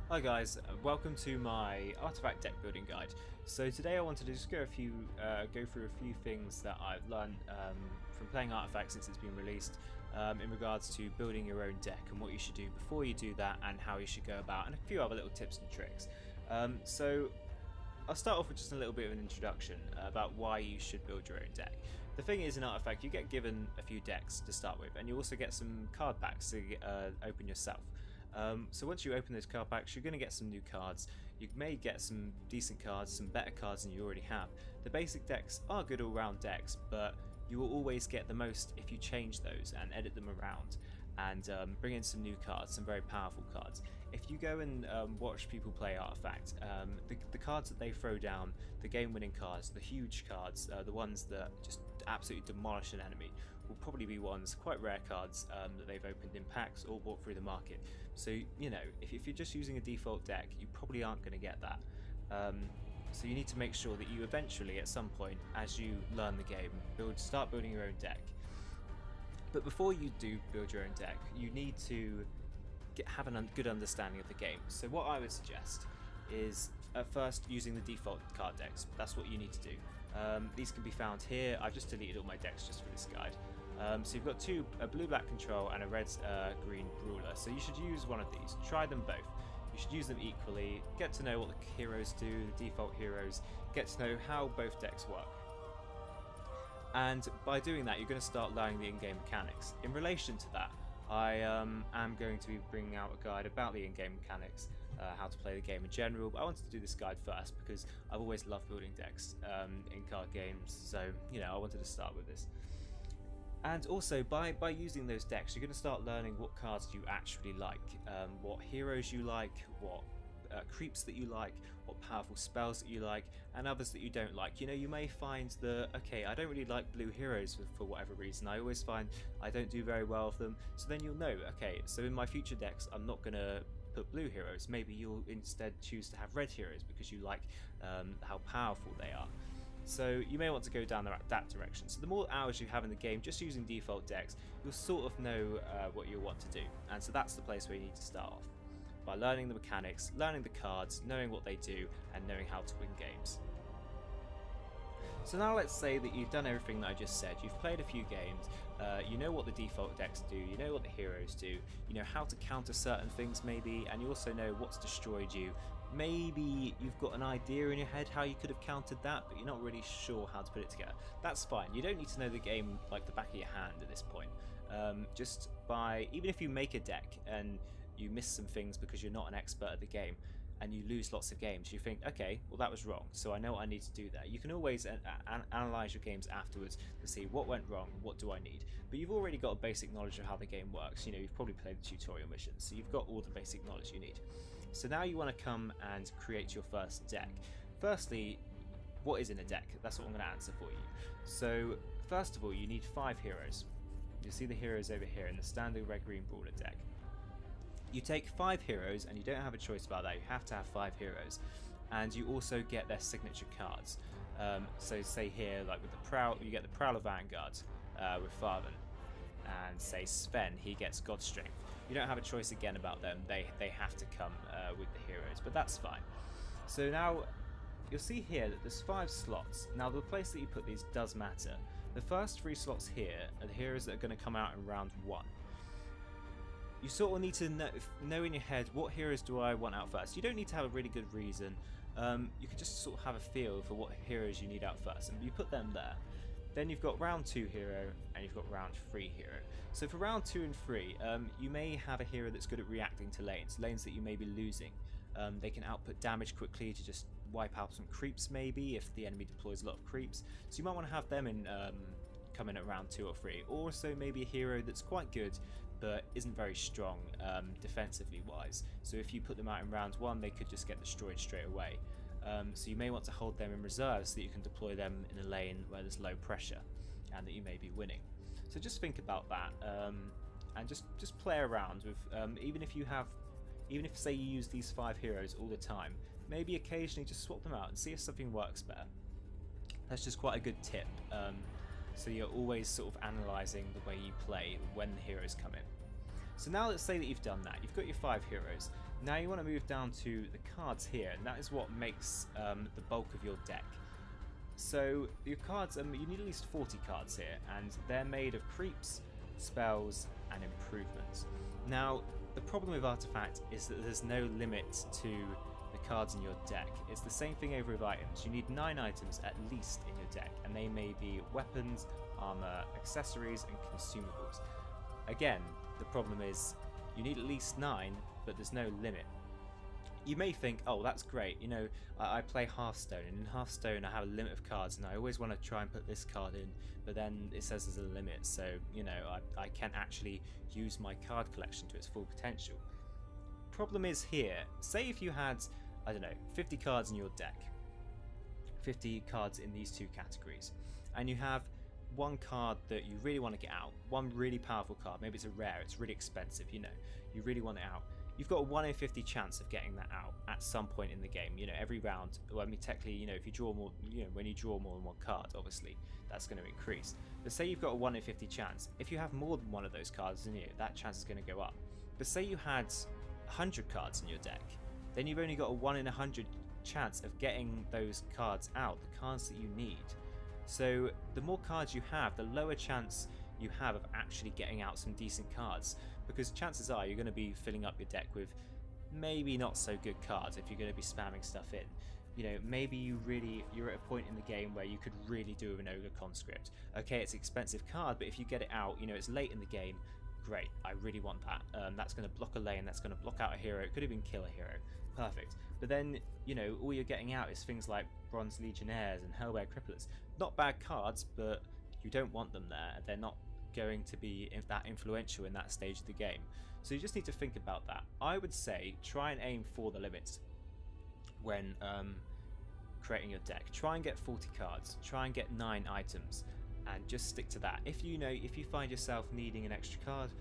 Hi guys, welcome to my artifact deck building guide. So today I wanted to just go through a few things that I've learned from playing artifacts since it's been released in regards to building your own deck and what you should do before you do that and how you should go about, and a few other little tips and tricks. So I'll start off with just a little bit of an introduction about why you should build your own deck. The thing is, in Artifact you get given a few decks to start with, and you also get some card packs to open yourself. So once you open those card packs, you're going to get some new cards. You may get some decent cards, some better cards than you already have. The basic decks are good all-round decks, but you will always get the most if you change those and edit them around and bring in some new cards, some very powerful cards. If you go and watch people play Artifact, the cards that they throw down, the game-winning cards, the huge cards, the ones that just absolutely demolish an enemy, will probably be ones, quite rare cards, that they've opened in packs or bought through the market. So, you know, if you're just using a default deck, you probably aren't going to get that. So you need to make sure that you eventually, at some point, as you learn the game, start building your own deck. But before you do build your own deck, you need to have a good understanding of the game. So what I would suggest is at first using the default card decks. That's what you need to do. These can be found here. I've just deleted all my decks just for this guide. So you've got a blue-black control and a red-green brawler. So you should use one of these. Try them both. You should use them equally. Get to know what the heroes do, the default heroes. Get to know how both decks work. And by doing that, you're going to start learning the in-game mechanics. In relation to that, I am going to be bringing out a guide about the in-game mechanics, how to play the game in general, but I wanted to do this guide first because I've always loved building decks in card games, so you know, I wanted to start with this. And also, by using those decks, you're going to start learning what cards you actually like, what heroes you like, what creeps that you like, what powerful spells that you like, and others that you don't like. You know, you may find that, okay, I don't really like blue heroes for whatever reason. I always find I don't do very well with them. So then you'll know, okay, so in my future decks, I'm not going to put blue heroes. Maybe you'll instead choose to have red heroes because you like how powerful they are. So you may want to go down that direction. So the more hours you have in the game just using default decks, you'll sort of know what you want to do. And so that's the place where you need to start off, by learning the mechanics, learning the cards, knowing what they do, and knowing how to win games. So now let's say that you've done everything that I just said. You've played a few games, you know what the default decks do, you know what the heroes do, you know how to counter certain things maybe, and you also know what's destroyed you. Maybe you've got an idea in your head how you could have countered that, but you're not really sure how to put it together. That's fine. You don't need to know the game like the back of your hand at this point. Even if you make a deck and you miss some things because you're not an expert at the game and you lose lots of games, you think, okay, well that was wrong, so I know what I need to do there. You can always analyze your games afterwards to see what went wrong, what do I need. But you've already got a basic knowledge of how the game works. You know, you've probably played the tutorial missions, so you've got all the basic knowledge you need. So now you want to come and create your first deck. Firstly, what is in a deck? That's what I'm going to answer for you. So first of all, you need 5 heroes. You see the heroes over here in the standard red-green brawler deck. You take 5 heroes, and you don't have a choice about that. You have to have 5 heroes, and you also get their signature cards. So say here, like with the Prowl, you get the Prowler Vanguard with Farven, and say Sven, he gets God Strength. You don't have a choice again about them. They have to come with the heroes, but that's fine. So now you'll see here that there's 5 slots. Now the place that you put these does matter. The first 3 slots here are the heroes that are going to come out in round 1. You sort of need to know in your head, what heroes do I want out first. You don't need to have a really good reason. You can just sort of have a feel for what heroes you need out first, and you put them there. Then you've got round 2 hero, and you've got round 3 hero. So for round 2 and 3, you may have a hero that's good at reacting to lanes that you may be losing. They can output damage quickly to just wipe out some creeps maybe, if the enemy deploys a lot of creeps. So you might want to have them in come in at round 2 or 3. Also maybe a hero that's quite good but isn't very strong defensively wise. So if you put them out in round 1, they could just get destroyed straight away. So you may want to hold them in reserve so that you can deploy them in a lane where there's low pressure and that you may be winning. So just think about that, and just play around with even if say you use these 5 heroes all the time, maybe occasionally just swap them out and see if something works better. That's just quite a good tip. So you're always sort of analysing the way you play when the heroes come in. So now let's say that you've done that, you've got your 5 heroes. Now you want to move down to the cards here, and that is what makes the bulk of your deck. So your cards, you need at least 40 cards here, and they're made of creeps, spells, and improvements. Now the problem with Artifact is that there's no limit to the cards in your deck. It's the same thing over with items. You need 9 items at least in your deck, and they may be weapons, armor, accessories, and consumables. Again, the problem is you need at least 9, but there's no limit. You may think, oh, that's great, you know, I play Hearthstone, and in Hearthstone I have a limit of cards, and I always want to try and put this card in, but then it says there's a limit, so, you know, I can't actually use my card collection to its full potential. Problem is here, say if you had, I don't know, 50 cards in your deck, 50 cards in these 2 categories, and you have one card that you really want to get out, one really powerful card, maybe it's a rare, it's really expensive, you know, you really want it out. You've got a 1 in 50 chance of getting that out at some point in the game, you know, every round. Well, I mean, technically, you know, if you draw more, you know, when you draw more than one card, obviously, that's going to increase. But say you've got a 1 in 50 chance, if you have more than one of those cards in you, that chance is going to go up. But say you had 100 cards in your deck, then you've only got a 1 in 100 chance of getting those cards out, the cards that you need. So the more cards you have, the lower chance you have of actually getting out some decent cards, because chances are you're going to be filling up your deck with maybe not so good cards if you're going to be spamming stuff in. You know, maybe you're at a point in the game where you could really do with an Ogre Conscript. Okay, it's an expensive card, but if you get it out, you know, it's late in the game, great, I really want that. That's going to block a lane, that's going to block out a hero, it could even kill a hero. Perfect. But then, you know, all you're getting out is things like Bronze Legionnaires and Hellbear Cripplers. Not bad cards, but you don't want them there. They're not going to be that influential in that stage of the game. So you just need to think about that. I would say try and aim for the limits when creating your deck. Try and get 40 cards, try and get 9 items, and just stick to that. If you find yourself needing an extra card,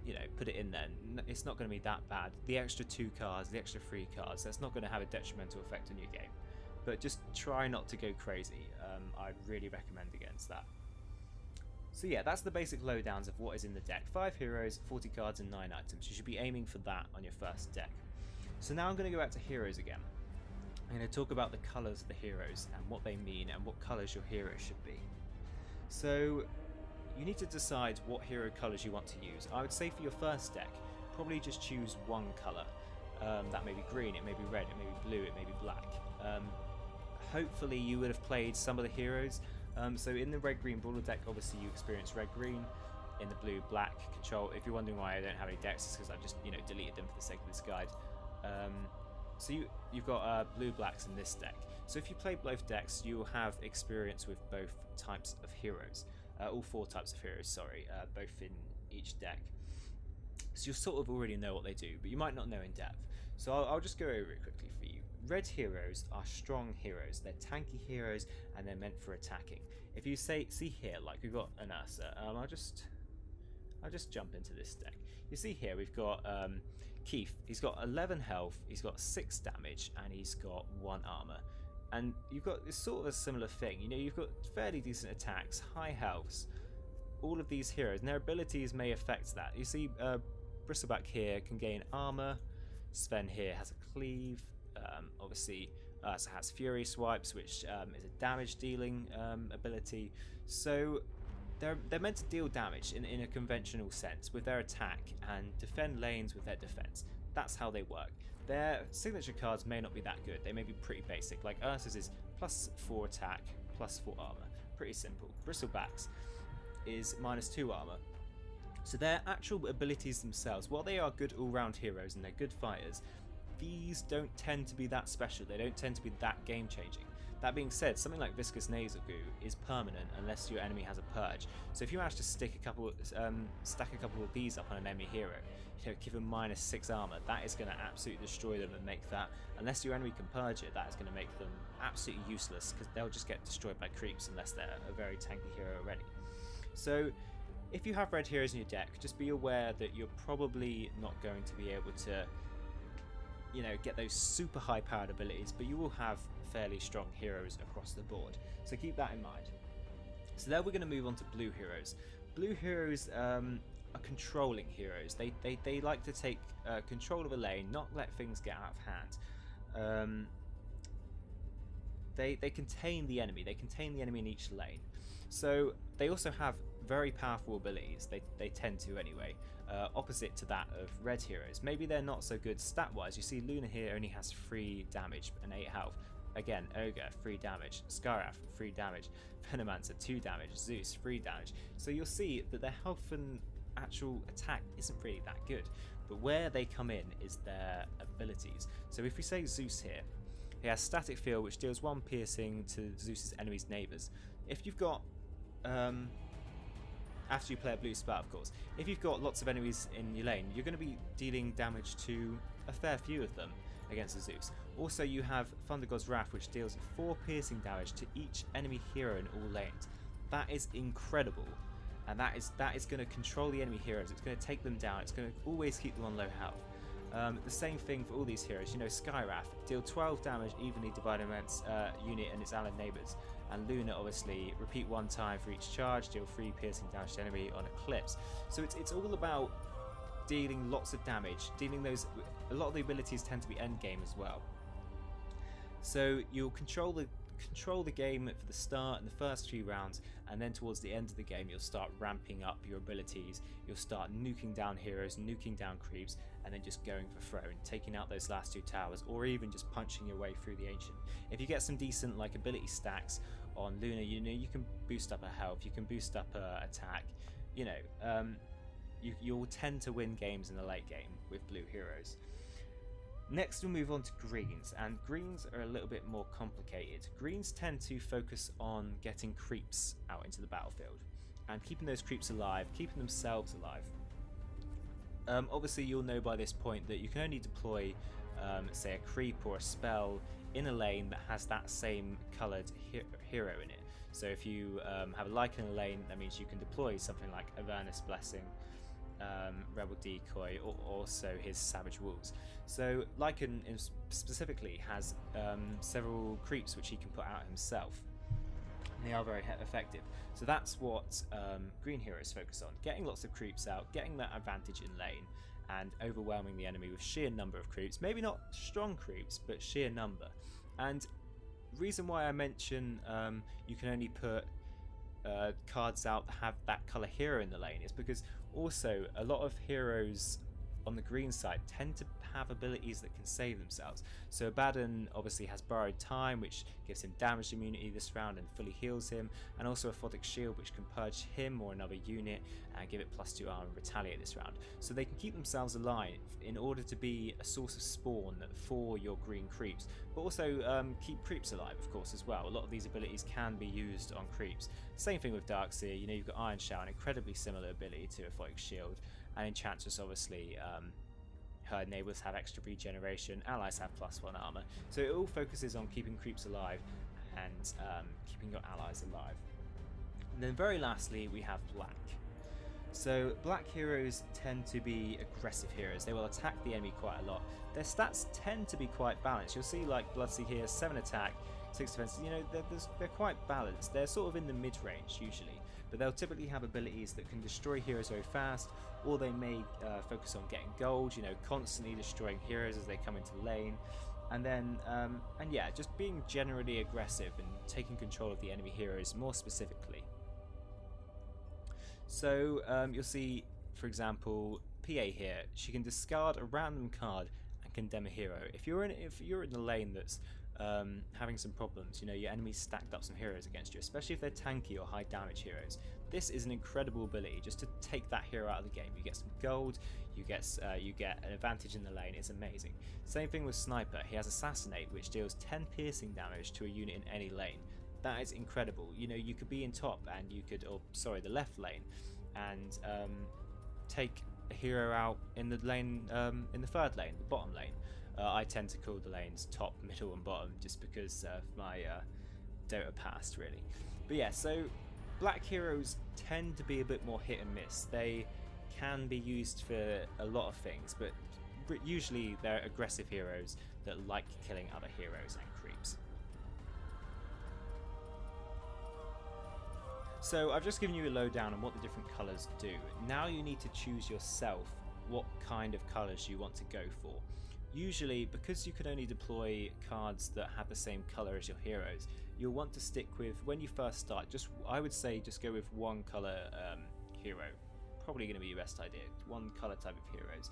you know, put it in there. It's not going to be that bad. The extra 2 cards, the extra 3 cards, that's not going to have a detrimental effect on your game. But just try not to go crazy. I'd really recommend against that. So yeah, that's the basic lowdowns of what is in the deck. 5 heroes, 40 cards, and 9 items. You should be aiming for that on your first deck. So now I'm going to go back to heroes again. I'm going to talk about the colours of the heroes and what they mean and what colours your hero should be. So you need to decide what hero colours you want to use. I would say for your first deck, probably just choose one colour. That may be green, it may be red, it may be blue, it may be black. Hopefully you would have played some of the heroes. So in the red-green brawler deck, obviously you experience red-green. In the blue-black control, if you're wondering why I don't have any decks, it's because I've just, you know, deleted them for the sake of this guide. So you've got blue-blacks in this deck. So if you play both decks, you'll have experience with both types of heroes. All 4 types of heroes, sorry, both in each deck. So you'll sort of already know what they do, but you might not know in depth. So I'll just go over it quickly for you. Red heroes are strong heroes. They're tanky heroes, and they're meant for attacking. If you see here, like we've got an Ursa, I'll just jump into this deck. You see here we've got Keith. He's got 11 health, he's got 6 damage, and he's got 1 armor. And you've got this sort of a similar thing. You know, you've got fairly decent attacks, high healths. All of these heroes, and their abilities may affect that. You see, Bristleback here can gain armor. Sven here has a cleave. Obviously, Ursa has Fury Swipes, which is a damage dealing ability. So they're meant to deal damage in a conventional sense with their attack and defend lanes with their defense. That's how they work. Their signature cards may not be that good. They may be pretty basic. Like Ursa's is +4 attack, +4 armor. Pretty simple. Bristleback's is -2 armor. So their actual abilities themselves, while they are good all-round heroes and they're good fighters, these don't tend to be that special. They don't tend to be that game-changing. That being said, something like Viscous Nasal Goo is permanent unless your enemy has a purge. So if you manage to stack a couple of these up on an enemy hero, you know, give them -6 armor, that is going to absolutely destroy them and make that, unless your enemy can purge it, that is going to make them absolutely useless because they'll just get destroyed by creeps unless they're a very tanky hero already. So if you have red heroes in your deck, just be aware that you're probably not going to be able to, you know, get those super high powered abilities, but you will have fairly strong heroes across the board. So keep that in mind. So now we're going to move on to blue heroes. Blue heroes are controlling heroes. They like to take control of a lane, not let things get out of hand. They contain the enemy. They contain the enemy in each lane. So they also have very powerful abilities. They tend to anyway. Opposite to that of red heroes. Maybe they're not so good stat-wise. You see Luna here only has 3 damage and 8 health. Again, Ogre, 3 damage. Skyrath, 3 damage. Venomancer, 2 damage. Zeus, 3 damage. So you'll see that their health and actual attack isn't really that good. But where they come in is their abilities. So if we say Zeus here, he has Static Field, which deals 1 piercing to Zeus's enemy's neighbours. If you've got... after you play a blue spell, of course. If you've got lots of enemies in your lane, you're going to be dealing damage to a fair few of them against the Zeus. Also, you have Thunder God's Wrath, which deals 4 piercing damage to each enemy hero in all lanes. That is incredible, and that is going to control the enemy heroes. It's going to take them down. It's going to always keep them on low health. The same thing for all these heroes. You know, Skyrath, deal 12 damage evenly divided amongst unit and its allied neighbours. And Luna, obviously, repeat 1 time for each charge, deal 3 piercing damage to enemy on Eclipse. So it's all about dealing lots of damage, dealing those. A lot of the abilities tend to be end game as well. So you'll control the game for the start and the first few rounds, and then towards the end of the game you'll start ramping up your abilities. You'll start nuking down heroes, nuking down creeps, and then just going for throne, taking out those last 2 towers, or even just punching your way through the ancient. If you get some decent like ability stacks on Luna, you know, you can boost up her health, you can boost up her attack, you know, you'll tend to win games in the late game with blue heroes. Next we'll move on to greens, and greens are a little bit more complicated. Greens tend to focus on getting creeps out into the battlefield and keeping those creeps alive, keeping themselves alive. Obviously you'll know by this point that you can only deploy say a creep or a spell in a lane that has that same coloured hero in it. So if you have a Lycan in a lane, that means you can deploy something like Avernus Blessing, Rebel Decoy, or also his Savage Wolves. So Lycan specifically has several creeps which he can put out himself. They are very effective. So that's what green heroes focus on, getting lots of creeps out, getting that advantage in lane, and overwhelming the enemy with sheer number of creeps. Maybe not strong creeps, but sheer number. And reason why I mention you can only put cards out that have that colour hero in the lane is because also a lot of heroes on the green side tend to have abilities that can save themselves. So Abaddon obviously has Borrowed Time, which gives him damage immunity this round and fully heals him, and also Aphotic Shield, which can purge him or another unit and give it +2 armor and retaliate this round. So they can keep themselves alive in order to be a source of spawn for your green creeps, but also keep creeps alive, of course, as well. A lot of these abilities can be used on creeps. Same thing with Darkseer. You know, you've got Iron Shower, an incredibly similar ability to Aphotic Shield, and Enchantress obviously. Her neighbours have extra regeneration, allies have +1 armor. So it all focuses on keeping creeps alive and keeping your allies alive. And then very lastly we have black. So black heroes tend to be aggressive heroes. They will attack the enemy quite a lot. Their stats tend to be quite balanced. You'll see like Bloodseed here, 7 attack, 6 defense. You know, they're quite balanced. They're sort of in the mid-range usually, but they'll typically have abilities that can destroy heroes very fast, or they may focus on getting gold, you know, constantly destroying heroes as they come into the lane, and then and yeah, just being generally aggressive and taking control of the enemy heroes more specifically. So you'll see, for example, PA here, she can discard a random card and condemn a hero. If you're in the lane that's having some problems, you know, your enemies stacked up some heroes against you, especially if they're tanky or high damage heroes, this is an incredible ability just to take that hero out of the game. You get some gold, you get an advantage in the lane. It's amazing. Same thing with Sniper. He has Assassinate, which deals 10 piercing damage to a unit in any lane. That is incredible. You know, you could be in top and you could, or sorry, the left lane, and take a hero out in the lane, in the third lane, the bottom lane. I tend to call the lanes top, middle and bottom just because of my Dota past, really. But yeah, so black heroes tend to be a bit more hit and miss. They can be used for a lot of things, but usually they're aggressive heroes that like killing other heroes and creeps. So I've just given you a lowdown on what the different colours do. Now you need to choose yourself what kind of colours you want to go for. Usually, because you can only deploy cards that have the same colour as your heroes, you'll want to stick with, when you first start, I would say just go with one colour hero. Probably going to be your best idea, one colour type of heroes.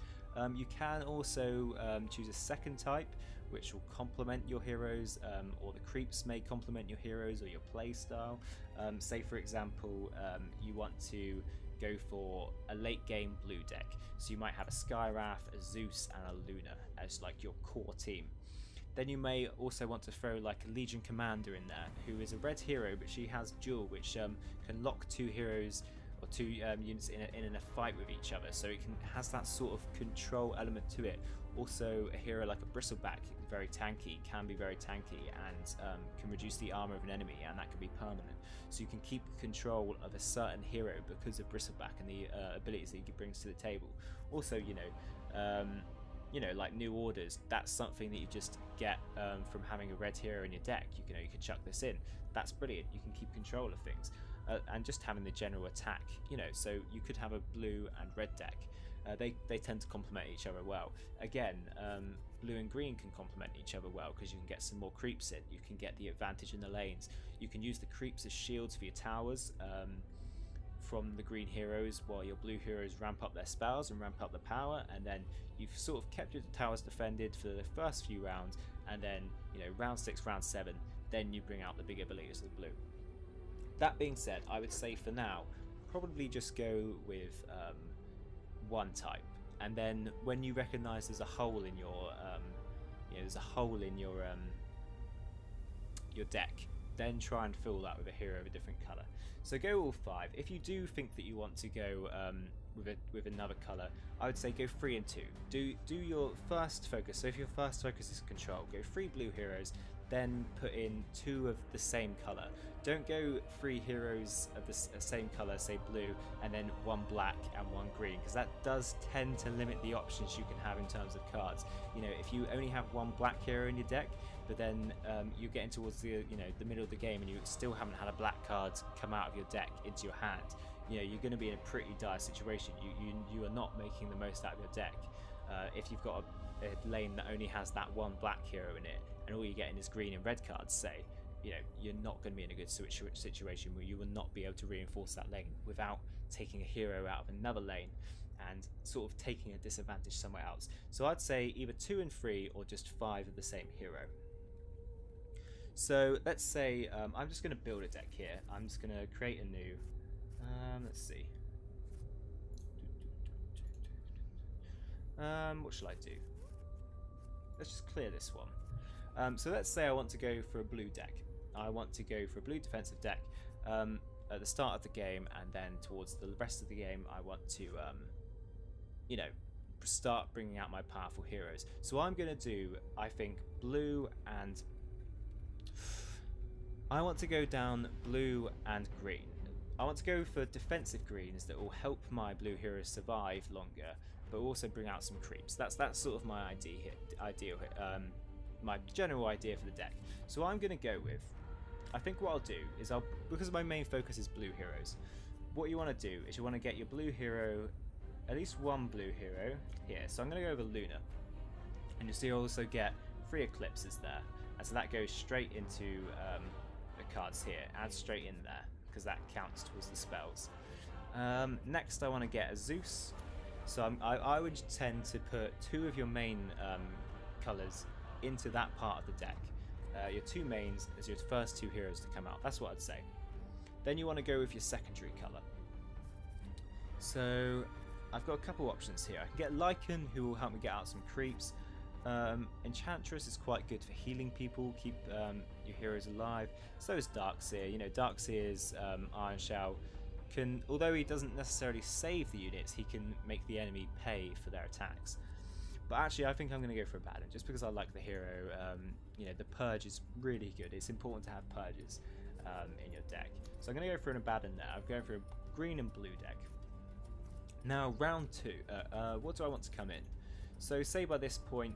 You can also choose a second type, which will complement your heroes, or the creeps may complement your heroes or your play style. Say for example, you want to go for a late game blue deck, so you might have a Skywrath, a Zeus and a Luna as like your core team. Then you may also want to throw like a Legion Commander in there, who is a red hero, but she has duel, which can lock two heroes or two units in a fight with each other, so it has that sort of control element to it. Also, a hero like a Bristleback, very tanky, can be very tanky, and can reduce the armor of an enemy, and that can be permanent. So you can keep control of a certain hero because of Bristleback and the abilities that he brings to the table. Also, like New Orders, that's something that you just get from having a red hero in your deck. You can chuck this in. That's brilliant. You can keep control of things. And just having the general attack, so you could have a blue and red deck. They tend to complement each other well. Again, blue and green can complement each other well because you can get some more creeps in. You can get the advantage in the lanes. You can use the creeps as shields for your towers from the green heroes, while your blue heroes ramp up their spells and ramp up the power, and then you've sort of kept your towers defended for the first few rounds, and then round 6, round 7, then you bring out the big abilities of the blue. That being said, I would say for now, probably just go with one type, and then when you recognise there's a hole in your deck, then try and fill that with a hero of a different colour. So go all 5. If you do think that you want to go with another colour, I would say go 3 and 2. Do your first focus. So if your first focus is control, go 3 blue heroes, then put in 2 of the same colour. Don't go 3 heroes of the same colour, say blue, and then 1 black and 1 green, because that does tend to limit the options you can have in terms of cards. If you only have 1 black hero in your deck, but then you're getting towards the middle of the game and you still haven't had a black card come out of your deck into your hand, you're going to be in a pretty dire situation. You are not making the most out of your deck. If you've got a lane that only has that 1 black hero in it, and all you're getting is green and red cards, say, you're not going to be in a good situation where you will not be able to reinforce that lane without taking a hero out of another lane and sort of taking a disadvantage somewhere else. So I'd say either 2 and 3 or just 5 of the same hero. So let's say I'm just going to build a deck here. I'm just going to create a new, let's see. What shall I do? Let's just clear this one. So let's say I want to go for a blue deck. I want to go for a blue defensive deck at the start of the game, and then towards the rest of the game I want to start bringing out my powerful heroes. So I'm going to do, I think, blue, and I want to go down blue and green. I want to go for defensive greens that will help my blue heroes survive longer, but also bring out some creeps. That's sort of my ideal my general idea for the deck. So what I'm going to go with, I think what I'll do is because my main focus is blue heroes, what you want to do is you want to get your blue hero, at least 1 blue hero here. So I'm going to go over Luna, and you'll see I also get 3 eclipses there, and so that goes straight into the cards here, adds straight in there, because that counts towards the spells. Next I want to get a Zeus, so I would tend to put 2 of your main colours into that part of the deck. Your 2 mains as your first 2 heroes to come out. That's what I'd say. Then you want to go with your secondary colour. So I've got a couple options here. I can get Lycan, who will help me get out some creeps. Enchantress is quite good for healing people, keep your heroes alive. So is Darkseer. Darkseer's Iron Shell can, although he doesn't necessarily save the units, he can make the enemy pay for their attacks. But actually, I think I'm going to go for Abaddon, just because I like the hero. The Purge is really good. It's important to have Purges in your deck. So I'm going to go for an Abaddon there. I'm going for a green and blue deck. Now, round 2. What do I want to come in? So say by this point,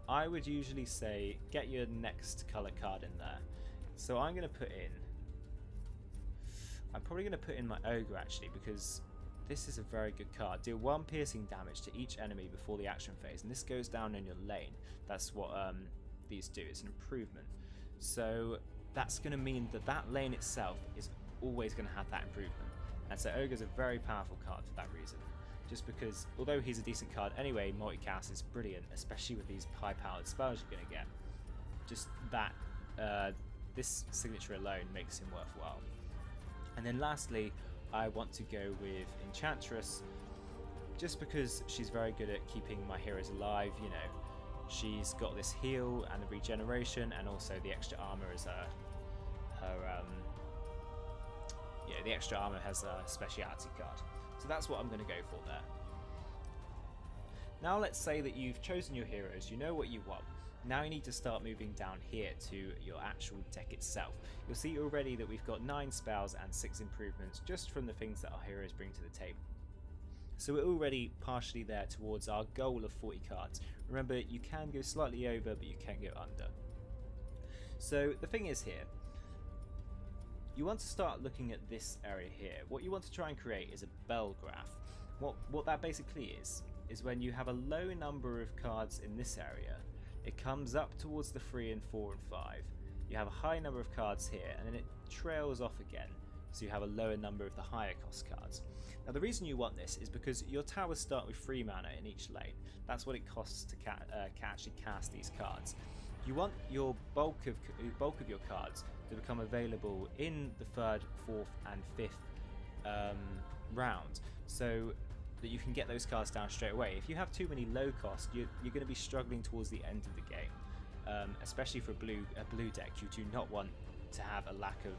I would usually say get your next colour card in there. So I'm going to put in, I'm probably going to put in my Ogre actually, because this is a very good card. Deal 1 piercing damage to each enemy before the action phase, and this goes down in your lane. That's what these do. It's an improvement. So that's going to mean that that lane itself is always going to have that improvement. And so Ogre's a very powerful card for that reason. Just because, although he's a decent card anyway, multicast is brilliant, especially with these high-powered spells you're going to get. Just that, this signature alone makes him worthwhile. And then lastly, I want to go with Enchantress, just because she's very good at keeping my heroes alive. You know, she's got this heal and the regeneration, and also the extra armor as the extra armor has a speciality card. So that's what I'm going to go for there. Now let's say that you've chosen your heroes, you know what you want. Now you need to start moving down here to your actual deck itself. You'll see already that we've got 9 spells and 6 improvements just from the things that our heroes bring to the table. So we're already partially there towards our goal of 40 cards. Remember, you can go slightly over, but you can go under. So the thing is here, you want to start looking at this area here. What you want to try and create is a bell graph. What that basically is when you have a low number of cards in this area, it comes up towards the 3 and 4 and 5. You have a high number of cards here, and then it trails off again, so you have a lower number of the higher cost cards. Now the reason you want this is because your towers start with 3 mana in each lane. That's what it costs to actually cast these cards. You want your bulk of your cards to become available in the 3rd, 4th and 5th round, so that you can get those cards down straight away. If you have too many low cost, you're going to be struggling towards the end of the game, especially for a blue deck. You do not want to have a lack of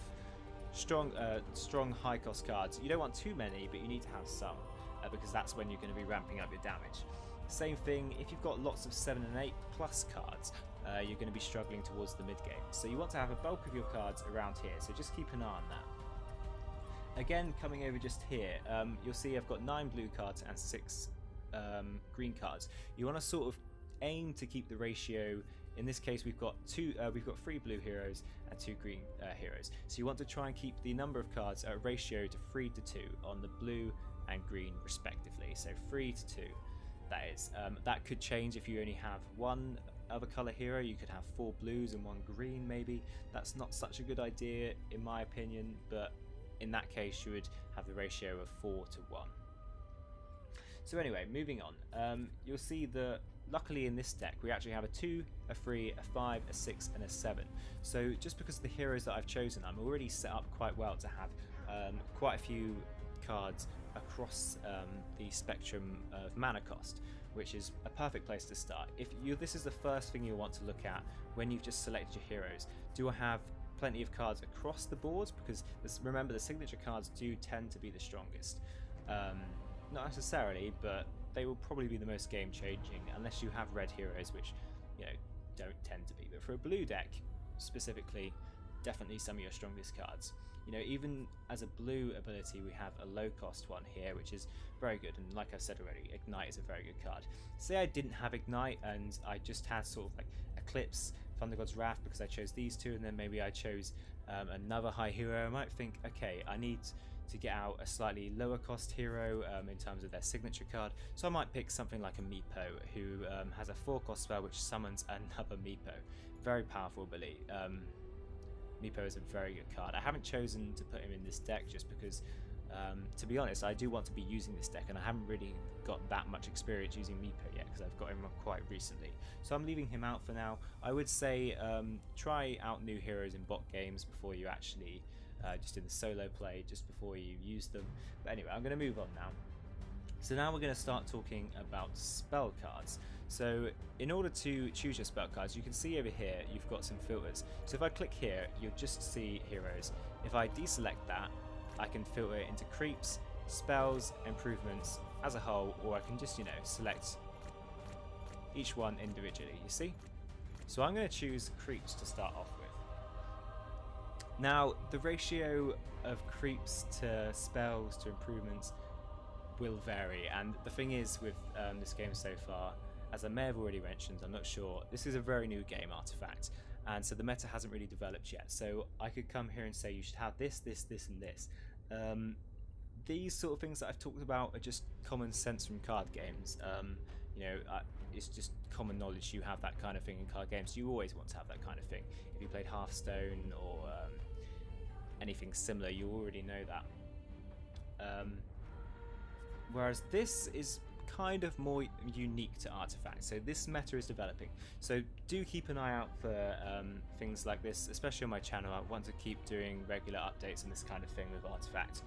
strong high cost cards. You don't want too many, but you need to have some, because that's when you're going to be ramping up your damage. Same thing if you've got lots of 7 and 8 plus cards, you're going to be struggling towards the mid game. So you want to have a bulk of your cards around here, so just keep an eye on that. Again, coming over just here, you'll see I've got 9 blue cards and 6 green cards. You want to sort of aim to keep the ratio. In this case, we've got 3 blue heroes and 2 green heroes. So you want to try and keep the number of cards at a ratio to 3 to 2 on the blue and green respectively. So 3 to 2. That is. That could change if you only have 1 other color hero. You could have 4 blues and 1 green maybe. That's not such a good idea in my opinion, but in that case you would have the ratio of 4 to 1. So anyway, moving on. You'll see that luckily in this deck we actually have a 2, a 3, a 5, a 6 and a 7. So just because of the heroes that I've chosen, I'm already set up quite well to have quite a few cards across the spectrum of mana cost, which is a perfect place to start. This is the first thing you'll want to look at when you've just selected your heroes. Do I have plenty of cards across the board? Because remember, the signature cards do tend to be the strongest. Not necessarily, but they will probably be the most game changing, unless you have red heroes, which don't tend to be. But for a blue deck specifically, definitely some of your strongest cards. Even as a blue ability, we have a low cost one here, which is very good. And like I said already, Ignite is a very good card. Say I didn't have Ignite and I just had sort of like Eclipse, Thunder God's Wrath, because I chose these 2, and then maybe I chose another high hero. I might think, okay, I need to get out a slightly lower cost hero in terms of their signature card. So I might pick something like a Meepo, who has a 4 cost spell which summons another Meepo. Very powerful ability. Meepo is a very good card. I haven't chosen to put him in this deck just because, to be honest, I do want to be using this deck, and I haven't really got that much experience using Meepo yet because I've got him quite recently. So I'm leaving him out for now. I would say try out new heroes in bot games before you actually just in the solo play, just before you use them. But anyway, I'm going to move on now. So now we're going to start talking about spell cards. So in order to choose your spell cards, you can see over here you've got some filters. So if I click here, you'll just see heroes. If I deselect that, I can filter it into creeps, spells, improvements as a whole, or I can just select each one individually, you see? So I'm going to choose creeps to start off with. Now the ratio of creeps to spells to improvements will vary, and the thing is with this game so far, as I may have already mentioned, I'm not sure, this is a very new game artifact, and so the meta hasn't really developed yet. So I could come here and say you should have this, this, this and this, These sort of things that I've talked about are just common sense from card games. You know, it's just common knowledge you have that kind of thing in card games. You always want to have that kind of thing. If you played Hearthstone or anything similar, you already know that. Whereas this is kind of more unique to Artifact, so this meta is developing. So do keep an eye out for things like this, especially on my channel. I want to keep doing regular updates on this kind of thing with Artifact.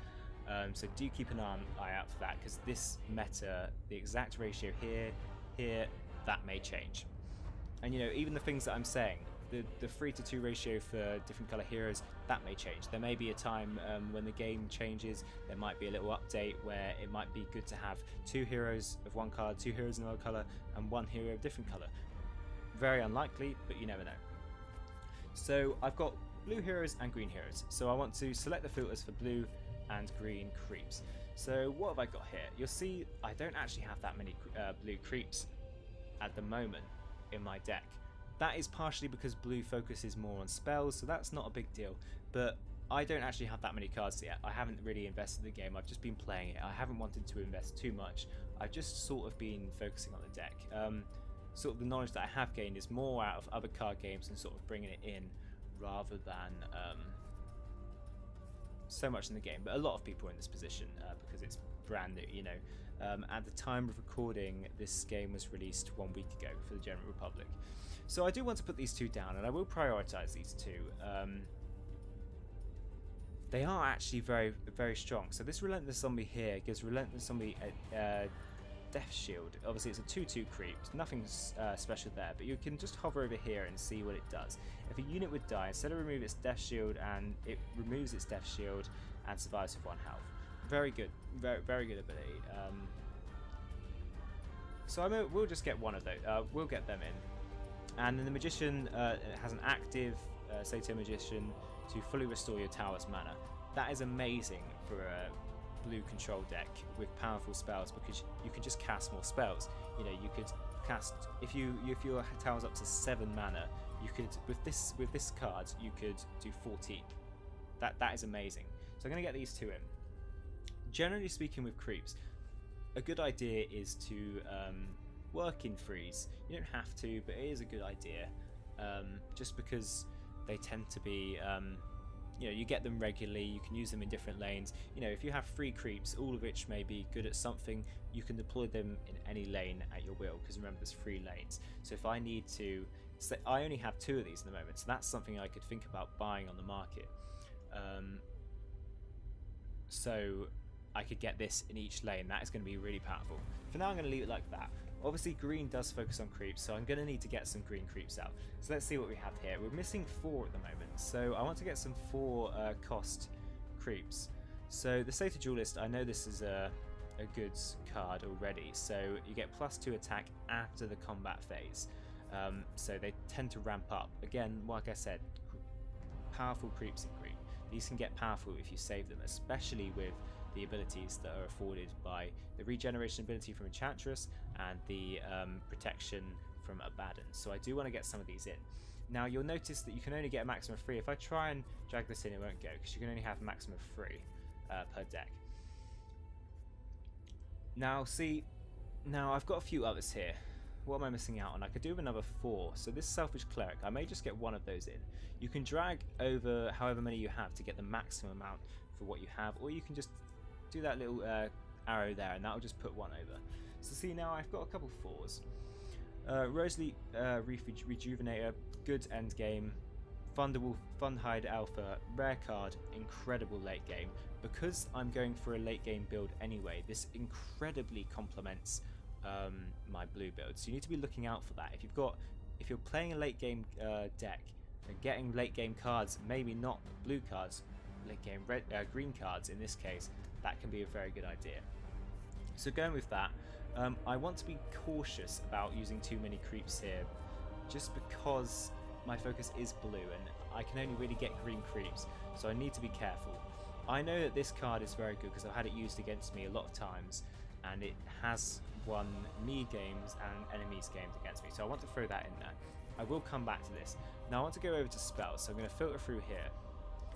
So do keep an eye out for that, because this meta, the exact ratio here, that may change. And you know, even the things that I'm saying, the 3-to-2 ratio for different colour heroes, that may change. There may be a time when the game changes, there might be a little update where it might be good to have 2 heroes of one card, 2 heroes in another colour, and 1 hero of different colour. Very unlikely, but you never know. So I've got blue heroes and green heroes, so I want to select the filters for blue and green creeps. So what have I got here? You'll see I don't actually have that many blue creeps at the moment in my deck. That is partially because blue focuses more on spells, so that's not a big deal, but I don't actually have that many cards yet. I haven't really invested in the game, I've just been playing it. I haven't wanted to invest too much. I've just sort of been focusing on the deck. Sort of the knowledge that I have gained is more out of other card games and sort of bringing it in rather than so much in the game. But a lot of people are in this position because it's brand new, you know. At the time of recording, this game was released 1 week ago for the general public. So I do want to put these 2 down, and I will prioritise these 2. They are actually very, very strong. So this Relentless Zombie here gives Relentless Zombie a Death Shield. Obviously it's a 2-2 creep, nothing special there, but you can just hover over here and see what it does. If a unit would die, instead of remove its Death Shield, and it removes its Death Shield and survives with 1 health. Very good, very good ability. So we'll just get one of those, we'll get them in. And then the Magician has an active Satyr Magician to fully restore your tower's mana. That is amazing for a blue control deck with powerful spells, because you can just cast more spells. You know, you could cast, if your tower's up to 7 mana, you could with this card you could do 14. That is amazing. So I'm going to get these 2 in. Generally speaking, with creeps, a good idea is to work in freeze. You don't have to, but it is a good idea, just because they tend to be, you know, you get them regularly, you can use them in different lanes. You know, if you have 3 creeps, all of which may be good at something, you can deploy them in any lane at your will, because remember there's 3 lanes. So if I need to, I only have 2 of these at the moment, so that's something I could think about buying on the market. So I could get this in each lane. That is going to be really powerful. For now I'm going to leave it like that. Obviously green does focus on creeps, so I'm going to need to get some green creeps out. So let's see what we have here. We're missing 4 at the moment, so I want to get some 4 cost creeps. So the Satyr Duelist, I know this is a good card already, so you get +2 attack after the combat phase. So they tend to ramp up. Again, like I said, powerful creeps in green. These can get powerful if you save them, especially with the abilities that are afforded by the regeneration ability from Enchantress and the protection from Abaddon. So I do want to get some of these in. Now you'll notice that you can only get a maximum of 3. If I try and drag this in, it won't go, because you can only have a maximum of 3 per deck. Now see, now I've got a few others here. What am I missing out on? I could do with another 4. So this Selfish Cleric, I may just get one of those in. You can drag over however many you have to get the maximum amount for what you have, or you can just do that little arrow there, and that'll just put 1 over. So see, now I've got a couple 4s. Rosely Rejuvenator, good end game. Thunderwolf, Funhide Alpha, rare card, incredible late game. Because I'm going for a late game build anyway, this incredibly complements my blue build. So you need to be looking out for that. If you're playing a late game deck and getting late game cards, maybe not blue cards, late game green cards in this case, that can be a very good idea. So going with that, I want to be cautious about using too many creeps here, just because my focus is blue and I can only really get green creeps, so I need to be careful. I know that this card is very good because I've had it used against me a lot of times, and it has won me games and enemies games against me, so I want to throw that in there. I will come back to this. Now I want to go over to spells, so I'm going to filter through here.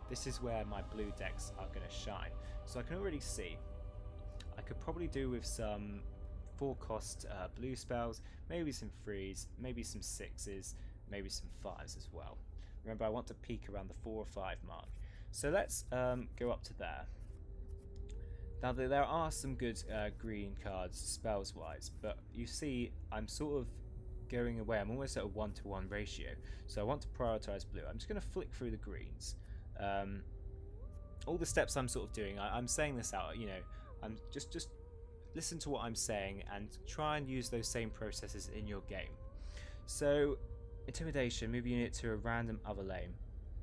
this is where my blue decks are going to shine. So I can already see I could probably do with some 4-cost blue spells, maybe some 3s, maybe some 6s, maybe some 5s as well. Remember, I want to peak around the 4 or 5 mark. So let's go up to there. Now there are some good green cards spells wise, but you see I'm sort of going away. I'm almost at a 1-to-1 ratio, so I want to prioritize blue. I'm just going to flick through the greens. All the steps I'm sort of doing, I'm saying this out, you know, I'm just listen to what I'm saying and try and use those same processes in your game. So intimidation, move your unit to a random other lane,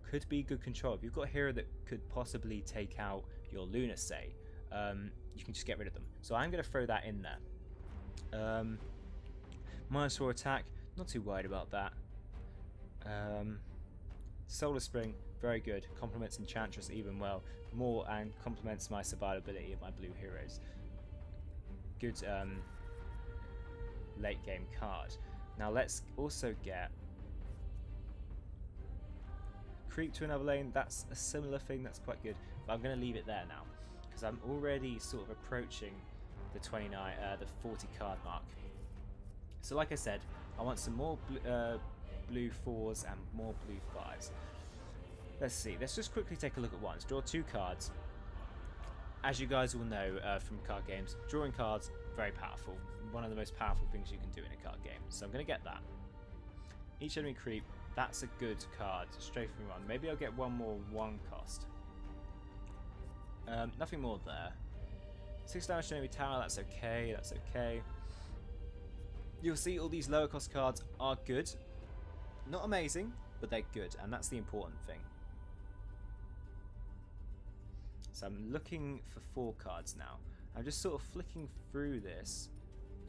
could be good control. If you've got a hero that could possibly take out your Luna, say, you can just get rid of them. So I'm going to throw that in there. -4 attack, not too worried about that. Solar Spring, very good. Complements Enchantress even well. More and complements my survivability of my blue heroes. Good late game card. Now let's also get Creep to another lane. That's a similar thing, that's quite good. But I'm going to leave it there now, because I'm already sort of approaching the 40 card mark. So like I said, I want some more blue 4s and more blue 5s. Let's see, let's just quickly take a look at ones. Draw 2 cards. As you guys will know from card games, drawing cards, very powerful. One of the most powerful things you can do in a card game. So I'm going to get that. Each enemy creep, that's a good card, straight from one. Maybe I'll get one more 1-cost. Nothing more there. 6 damage to enemy tower, that's okay, that's okay. You'll see all these lower cost cards are good. Not amazing, but they're good, and that's the important thing. So I'm looking for 4 cards now. I'm just sort of flicking through this.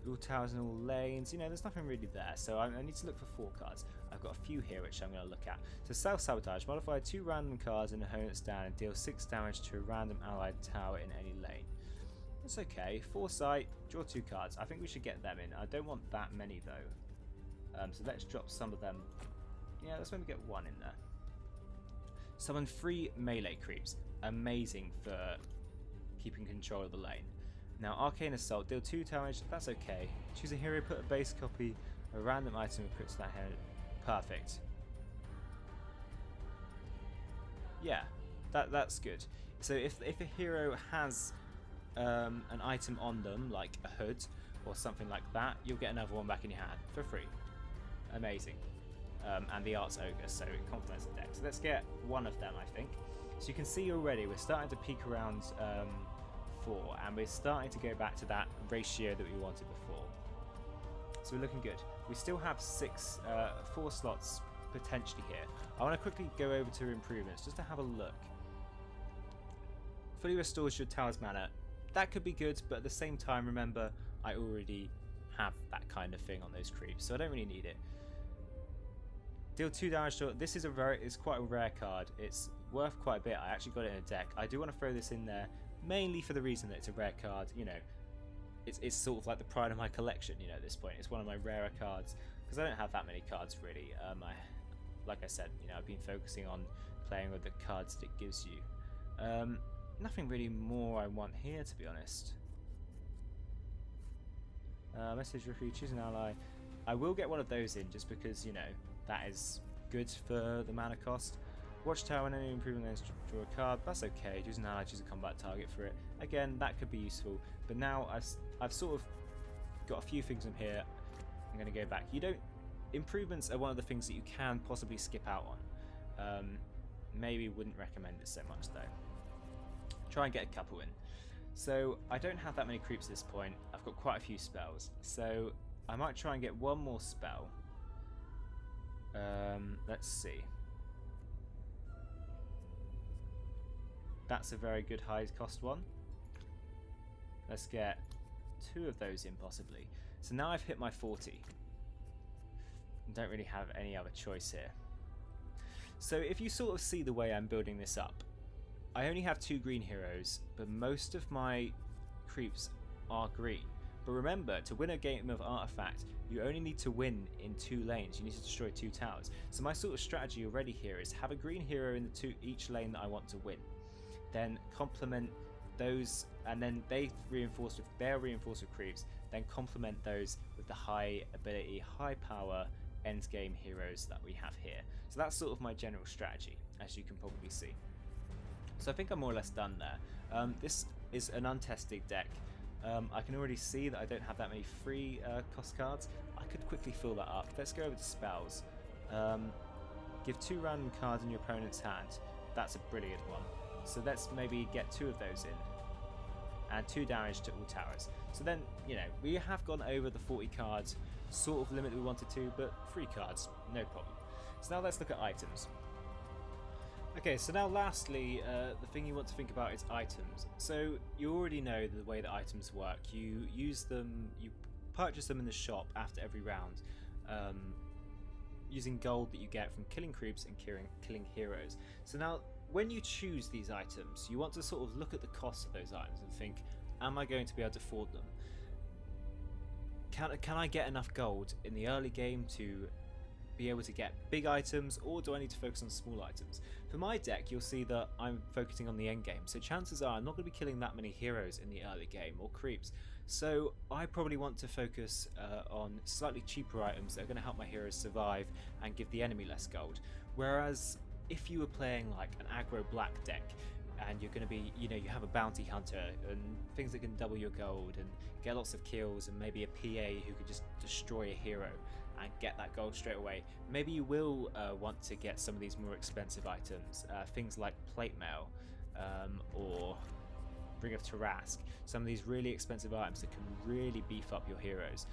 All towers and all lanes, you know, there's nothing really there, so I need to look for 4 cards. I've got a few here which I'm going to look at. So self-sabotage, modify 2 random cards in a opponent's stand and deal 6 damage to a random allied tower in any lane. That's okay. Foresight, draw 2 cards. I think we should get them in. I don't want that many though. So let's drop some of them. Yeah, let's maybe get 1 in there. Summon 3 melee creeps. Amazing for keeping control of the lane. Now Arcane Assault, deal 2 damage. That's okay. Choose a hero, put a base copy, a random item equipped to that hero. Perfect. Yeah, that's good. So if a hero has an item on them, like a hood or something like that, you'll get another one back in your hand for free. Amazing. And the Art's Ogre, so it complements the deck. So let's get 1 of them, I think. So you can see already we're starting to peak around 4, and we're starting to go back to that ratio that we wanted before. So we're looking good. We still have 4 slots potentially here. I want to quickly go over to improvements just to have a look. Fully restores your tower's mana. That could be good, but at the same time, remember, I already have that kind of thing on those creeps, so I don't really need it. Deal 2 damage to... This is it's quite a rare card. It's worth quite a bit. I actually got it in a deck. I do want to throw this in there, mainly for the reason that it's a rare card. You know, it's sort of like the pride of my collection, you know, at this point. It's one of my rarer cards, because I don't have that many cards, really. Like I said, you know, I've been focusing on playing with the cards that it gives you. Nothing really more I want here, to be honest. Message referee, choose an ally. I will get one of those in, just because, you know, that is good for the mana cost. Watchtower, when any improvement lands, draw a card. That's okay. Choose an ally, choose a combat target for it. Again, that could be useful. But now I've sort of got a few things in here. I'm going to go back. Improvements are one of the things that you can possibly skip out on. Maybe wouldn't recommend it so much though. Try and get a couple in. So I don't have that many creeps at this point. I've got quite a few spells. So I might try and get one more spell. Let's see. That's a very good high cost one. Let's get 2 of those in possibly. So now I've hit my 40. Don't really have any other choice here. So if you sort of see the way I'm building this up, I only have 2 green heroes, but most of my creeps are green, But remember, to win a game of Artifact, you only need to win in 2 lanes. You need to destroy 2 towers. So my sort of strategy already here is have a green hero in each lane that I want to win. Then complement those, and then they're reinforced with creeps. Then complement those with the high ability, high power end game heroes that we have here. So that's sort of my general strategy, as you can probably see. So I think I'm more or less done there. This is an untested deck. I can already see that I don't have that many free cost cards. I could quickly fill that up. Let's go over to spells. Give 2 random cards in your opponent's hand. That's a brilliant one. So let's maybe get 2 of those in. And 2 damage to all towers. So then, you know, we have gone over the 40 cards sort of limit we wanted to, but 3 cards, no problem. So now let's look at items. Okay, so now lastly, the thing you want to think about is items. So you already know the way that items work. You use them, you purchase them in the shop after every round, using gold that you get from killing creeps and killing heroes. So now, when you choose these items, you want to sort of look at the cost of those items and think, am I going to be able to afford them? Can I get enough gold in the early game to be able to get big items, or do I need to focus on small items? For my deck, you'll see that I'm focusing on the end game, so chances are I'm not going to be killing that many heroes in the early game, or creeps. So I probably want to focus on slightly cheaper items that are going to help my heroes survive and give the enemy less gold. Whereas if you were playing like an aggro black deck, and you're going to be, you know, you have a bounty hunter and things that can double your gold and get lots of kills, and maybe a PA who can just destroy a hero and get that gold straight away, maybe you will want to get some of these more expensive items, things like plate mail or Ring of Tarask, some of these really expensive items that can really beef up your heroes.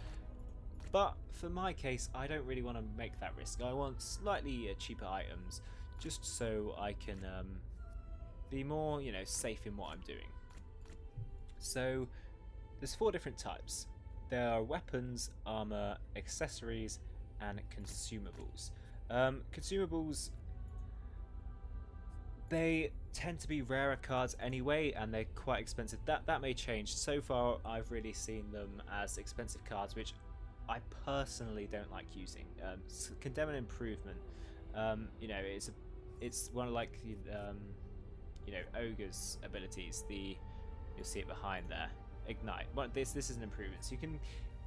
But for my case, I don't really want to make that risk. I want slightly cheaper items just so I can be more, you know, safe in what I'm doing. So there's 4 different types. There are weapons, armor, accessories, and consumables. Consumables, they tend to be rarer cards anyway, and they're quite expensive. That may change. So far, I've really seen them as expensive cards, which I personally don't like using. Condemn an improvement. You know, it's one of like you know, Ogre's abilities. You'll see it behind there. Ignite. Well, this is an improvement, so you can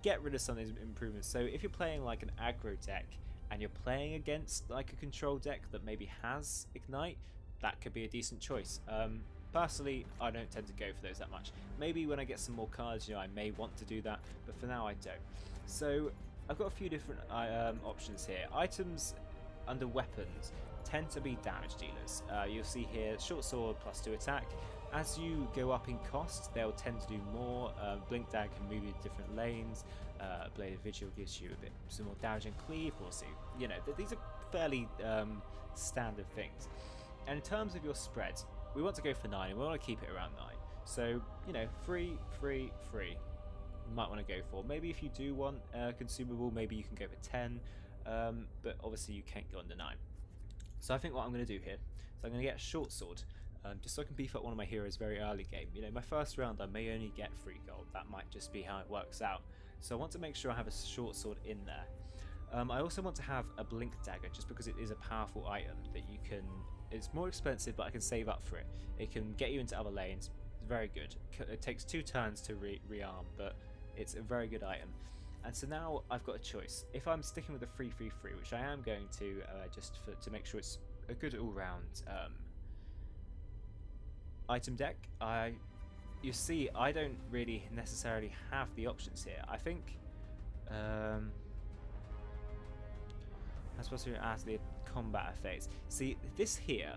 get rid of some of these improvements. So if you're playing like an aggro deck and you're playing against like a control deck that maybe has Ignite, that could be a decent choice. Personally, I don't tend to go for those that much. Maybe when I get some more cards, you know, I may want to do that, but for now I don't. So I've got a few different options here. Items under weapons tend to be damage dealers. You'll see here short sword plus 2 attack. As you go up in cost, they'll tend to do more. Blink Dagger can move you to different lanes. Blade of Vigil gives you a bit some more damage and cleave. Also, you know, these are fairly standard things. And in terms of your spread, we want to go for 9, and we want to keep it around 9. So, you know, 3, 3, 3. You might want to go for. Maybe if you do want consumable, maybe you can go for 10. But obviously you can't go under 9. So I think what I'm going to do here is I'm going to get a short sword. Just so I can beef up one of my heroes very early game. You know, my first round I may only get 3 gold. That might just be how it works out. So I want to make sure I have a short sword in there. I also want to have a blink dagger, just because it is a powerful item that you can... It's more expensive, but I can save up for it. It can get you into other lanes. It's very good. It takes 2 turns to rearm, but it's a very good item. And so now I've got a choice. If I'm sticking with the 3-3-3, which I am going to, to make sure it's a good all-round item deck, you see I don't really necessarily have the options here. I think I'm supposed to ask the combat phase. See, this here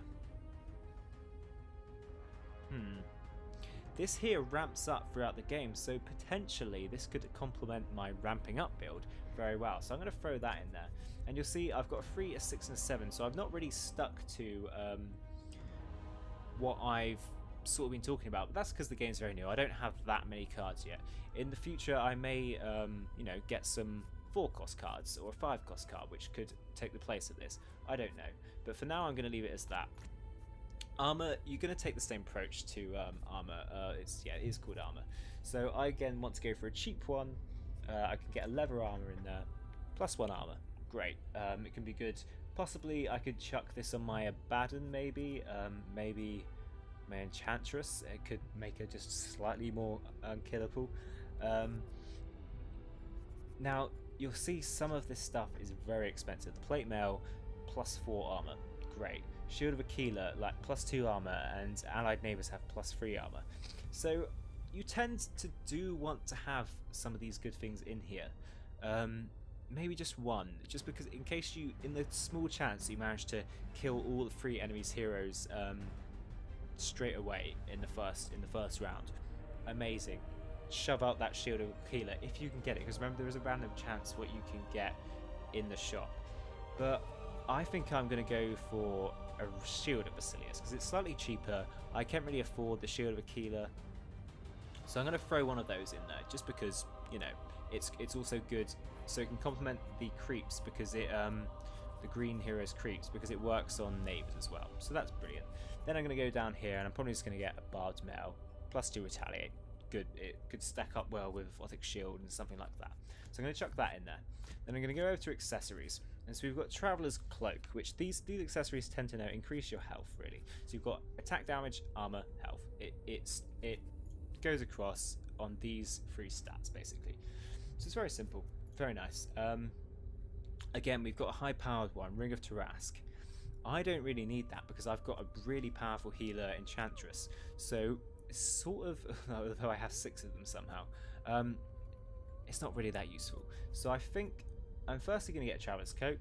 this here ramps up throughout the game, so potentially this could complement my ramping up build very well. So I'm going to throw that in there, and you'll see I've got a 3, a 6, and a 7, so I've not really stuck to what I've sort of been talking about, but that's because the game's very new. I don't have that many cards yet. In the future I may you know, get some 4 cost cards or a 5 cost card which could take the place of this. I don't know, but for now I'm going to leave it as that. Armor, you're going to take the same approach to armor. It is called armor. So I again want to go for a cheap one. I can get a leather armor in there, +1 armor. Great. It can be good. Possibly I could chuck this on my Abaddon, maybe. Maybe my Enchantress. It could make her just slightly more unkillable. Now you'll see some of this stuff is very expensive. The plate mail, +4 armor. Great. Shield of Aquila, like +2 armor, and allied neighbors have +3 armor. So you tend to do want to have some of these good things in here. Maybe just one, just because in case you, in the small chance you manage to kill all the 3 enemies' heroes straight away in the first round. Amazing. Shove out that Shield of Aquila if you can get it, because remember there is a random chance what you can get in the shop. But I think I'm going to go for a Shield of Basilius because it's slightly cheaper. I can't really afford the Shield of Aquila, so I'm going to throw one of those in there just because, you know, it's also good, so it can complement the creeps because it the green heroes creeps because it works on neighbors as well. So that's brilliant. Then I'm going to go down here and I'm probably just going to get a barbed mail +2 retaliate. Good, it could stack up well with Othic Shield and something like that. So I'm going to chuck that in there. Then I'm going to go over to accessories. And so we've got Traveler's Cloak, which these accessories tend to increase your health, really. So you've got attack damage, armor, health. It goes across on these 3 stats, basically. So it's very simple, very nice. Again, we've got a high-powered one, Ring of Tarask. I don't really need that because I've got a really powerful healer Enchantress. So it's sort of, although I have 6 of them somehow, it's not really that useful. So I think I'm firstly going to get a Traveler's Cloak,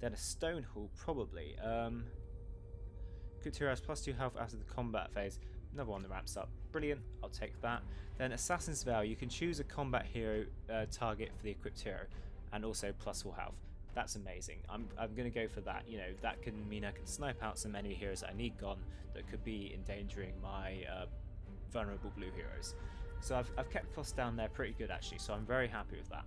then a Stone Hall probably. Good to has +2 health after the combat phase. Another one that ramps up. Brilliant, I'll take that. Then Assassin's Veil, you can choose a combat hero target for the equipped hero, and also +4 health. That's amazing. I'm going to go for that. You know, that can mean I can snipe out some enemy heroes that I need gone that could be endangering my vulnerable blue heroes. So I've kept costs down there pretty good actually, so I'm very happy with that.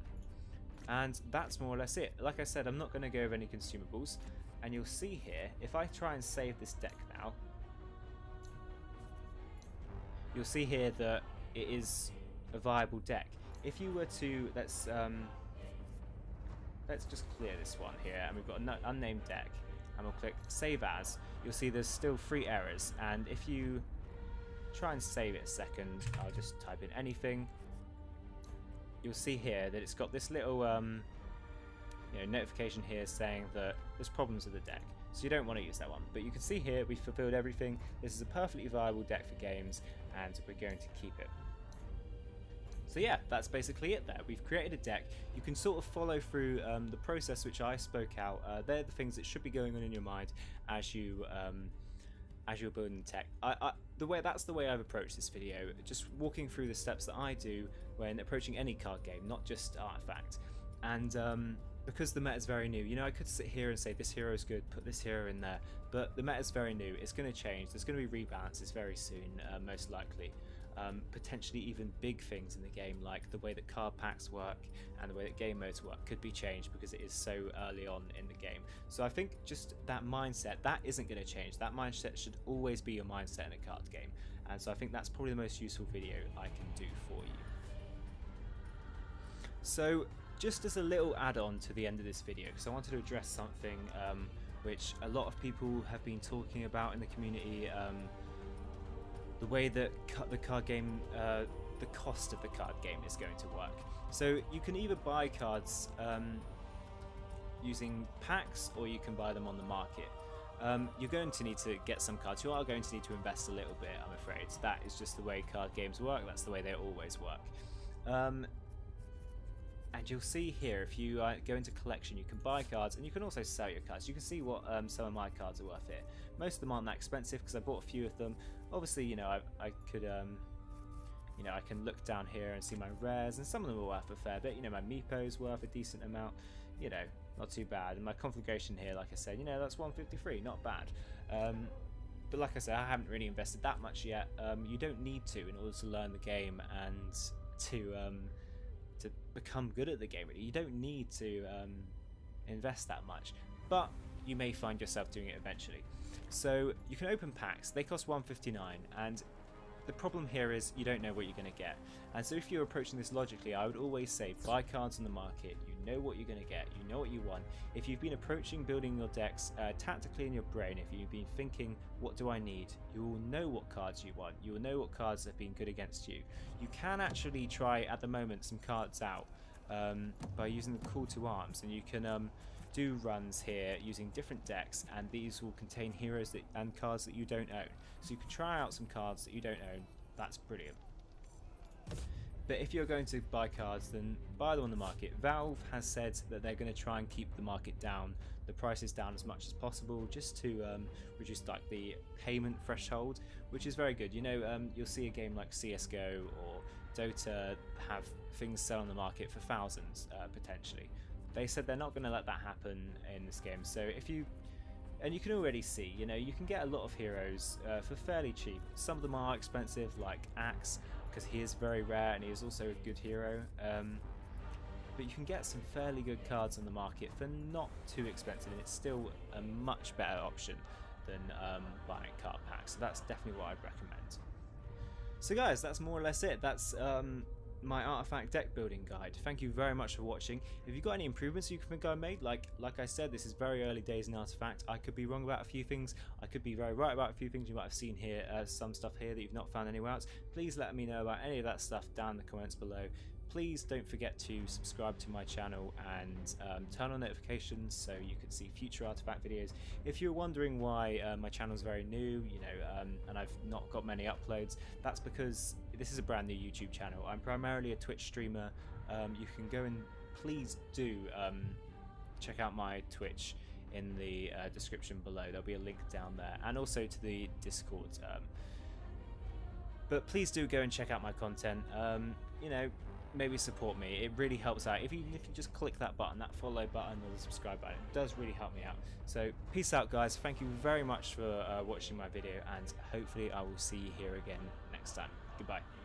And that's more or less it. Like I said, I'm not going to go over any consumables, and you'll see here, if I try and save this deck now, you'll see here that it is a viable deck. If you were to, let's just clear this one here, and we've got an unnamed deck, and we'll click Save As, you'll see there's still 3 errors, and if you try and save it a second, I'll just type in anything, you'll see here that it's got this little notification here saying that there's problems with the deck. So you don't want to use that one. But you can see here we've fulfilled everything. This is a perfectly viable deck for games, and we're going to keep it. So yeah, that's basically it there. We've created a deck. You can sort of follow through the process which I spoke out. They're the things that should be going on in your mind as you're building the tech. That's the way I've approached this video, just walking through the steps that I do when approaching any card game, not just Artifact. And because the meta is very new, you know, I could sit here and say this hero is good, put this hero in there, but the meta is very new. It's going to change. There's going to be rebalances very soon, most likely. Potentially even big things in the game, like the way that card packs work and the way that game modes work could be changed because it is so early on in the game. So I think just that mindset, that isn't going to change. That mindset should always be your mindset in a card game, and so I think that's probably the most useful video I can do for you. So just as a little add-on to the end of this video, because I wanted to address something which a lot of people have been talking about in the community, the way that the card game, the cost of the card game is going to work. So you can either buy cards using packs, or you can buy them on the market. You're going to need to get some cards. You are going to need to invest a little bit, I'm afraid. That is just the way card games work. That's the way they always work. And you'll see here, if you go into collection, you can buy cards, and you can also sell your cards. You can see what some of my cards are worth here. Most of them aren't that expensive because I bought a few of them. Obviously, you know, I could, you know, I can look down here and see my rares, and some of them are worth a fair bit. You know, my Meepo's worth a decent amount. You know, not too bad. And my conflagration here, like I said, you know, that's 153, not bad. But like I said, I haven't really invested that much yet. You don't need to in order to learn the game and to become good at the game. Really, you don't need to invest that much. But you may find yourself doing it eventually. So you can open packs, they cost 159, and the problem here is you don't know what you're going to get. And so if you're approaching this logically, I would always say buy cards on the market. You know what you're going to get, you know what you want. If you've been approaching building your decks tactically in your brain, if you've been thinking what do I need, you will know what cards you want, you will know what cards have been good against you. You can actually try at the moment some cards out by using the call to arms, and you can do runs here using different decks, and these will contain heroes and cards that you don't own. So you can try out some cards that you don't own. That's brilliant. But if you're going to buy cards, then buy them on the market. Valve has said that they're going to try and keep the market down, the prices down as much as possible, just to reduce like the payment threshold, which is very good. You know, you'll see a game like CS:GO or Dota have things sell on the market for thousands potentially. They said they're not going to let that happen in this game. So if you, and you can already see, you know, you can get a lot of heroes for fairly cheap. Some of them are expensive, like Axe, because he is very rare and he is also a good hero. But you can get some fairly good cards on the market for not too expensive, and it's still a much better option than buying card packs. So that's definitely what I'd recommend. So guys, that's more or less it. That's my artifact deck building guide. Thank you very much for watching. If you've got any improvements you think I made, like I said, this is very early days in artifact. I could be wrong about a few things, I could be very right about a few things. You might have seen here some stuff here that you've not found anywhere else. Please let me know about any of that stuff down in the comments below. Please don't forget to subscribe to my channel and turn on notifications so you can see future artifact videos. If you're wondering why my channel is very new, you know, and I've not got many uploads, that's because this is a brand new YouTube channel. I'm primarily a Twitch streamer. You can go and please do check out my Twitch in the description below. There'll be a link down there, and also to the Discord. But please do go and check out my content. You know, maybe support me. It really helps out. Even if you just click that button, that follow button or the subscribe button, it does really help me out. So peace out guys, thank you very much for watching my video, and hopefully I will see you here again next time. Goodbye.